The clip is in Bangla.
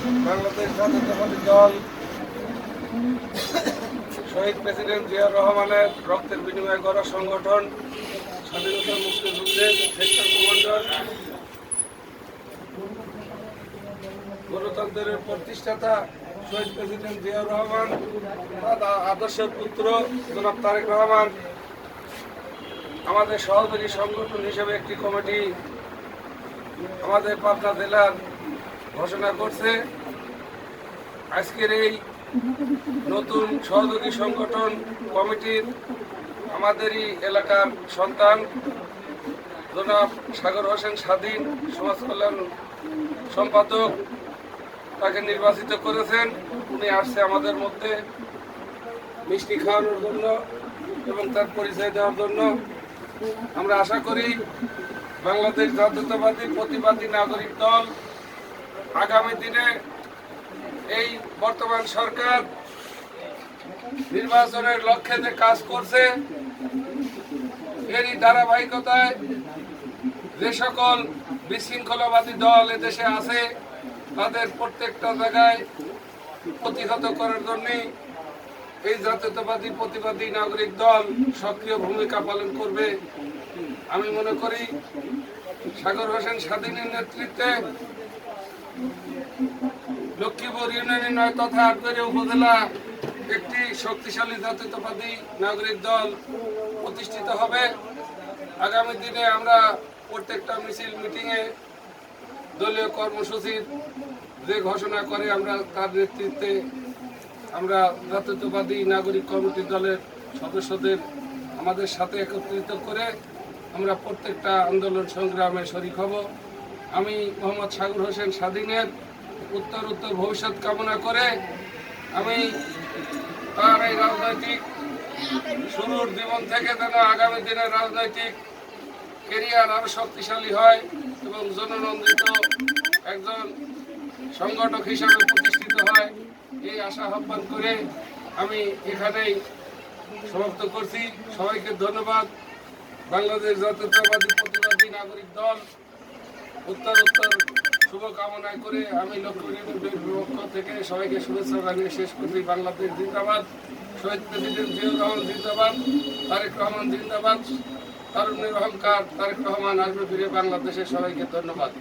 বাংলাদেশ জাতীয়তাবাদী দল শহীদ প্রেসিডেন্ট জিয়াউর রহমানের রক্তের বিনিময়ে গড়া সংগঠন স্বাধীনতা মুক্তিযুদ্ধের সেক্টর কমান্ডার, গণতন্ত্রের প্রতিষ্ঠাতা শহীদ প্রেসিডেন্ট জিয়াউর রহমান, তার আদর্শের পুত্র জনাব তারেক রহমান আমাদের সহযোগী সংগঠন হিসেবে একটি কমিটি আমাদের পাবনা জেলার ঘোষণা করছে। আজকের এই নতুন সহযোগী সংগঠন কমিটির আমাদেরই এলাকার সন্তান জনাব সাগর হোসেন স্বাধীন সমাজ কল্যাণ সম্পাদক, তাকে নির্বাচিত করেছেন। উনি আসছে আমাদের মধ্যে মিষ্টি খাওয়ানোর জন্য এবং তার পরিচয় দেওয়ার জন্য। আমরা আশা করি বাংলাদেশ জাতীয়তাবাদী প্রতিবাদী নাগরিক দল আগামী দিনে এই বর্তমান সরকার নির্বাচনের লক্ষ্যে যে কাজ করছে, এরই ধারাবাহিকতায় যে সকল বিশৃঙ্খলাবাদী দল এদেশে আছে তাদের প্রত্যেকটা জায়গায় প্রতিহত করার জন্য এই জাতীয়তাবাদী প্রতিবাদী নাগরিক দল সক্রিয় ভূমিকা পালন করবে। আমি মনে করি সাগর হোসেন স্বাধীনের নেতৃত্বে লক্ষ্মীপুর ইউনিয়নের ৯ তথা ৮ উপজেলা একটি শক্তিশালী জাতীয়তাবাদী নাগরিক দল প্রতিষ্ঠিত হবে। আগামী দিনে আমরা প্রত্যেকটা মিছিল মিটিংয়ে দলীয় কর্মসূচির যে ঘোষণা করে আমরা তার নেতৃত্বে আমরা জাতীয়তাবাদী নাগরিক কমিটি দলের সদস্যদের আমাদের সাথে একত্রিত করে আমরা প্রত্যেকটা আন্দোলন সংগ্রামে শরিক হব। আমি মোহাম্মদ সাগর হোসেন স্বাধীনের উত্তর ভবিষ্যৎ কামনা করে আমি তার এই রাজনৈতিক শুরুর জীবন থেকে যেন আগামী দিনের রাজনৈতিক কেরিয়ার আরো শক্তিশালী হয় এবং জননন্দিত একজন সংগঠক হিসাবে প্রতিষ্ঠিত হয়, এই আশা আহ্বান করে আমি এখানেই সমাপ্ত করছি। সবাইকে ধন্যবাদ। বাংলাদেশ জাতীয়তাবাদী প্রতিবাদী নাগরিক দল উত্তর শুভকামনা করে আমি লক্ষ্মীপুরের পক্ষ থেকে সবাইকে শুভেচ্ছা জানিয়ে শেষ করছি। বাংলাদেশ জিন্দাবাদ, শহীদ প্রেসিডেন্ট জিয়াউর রহমান জিন্দাবাদ, তারেক রহমান জিন্দাবাদ, তারুণ্যের অহংকার তারেক রহমান আসবে ফিরে বাংলাদেশের। সবাইকে ধন্যবাদ।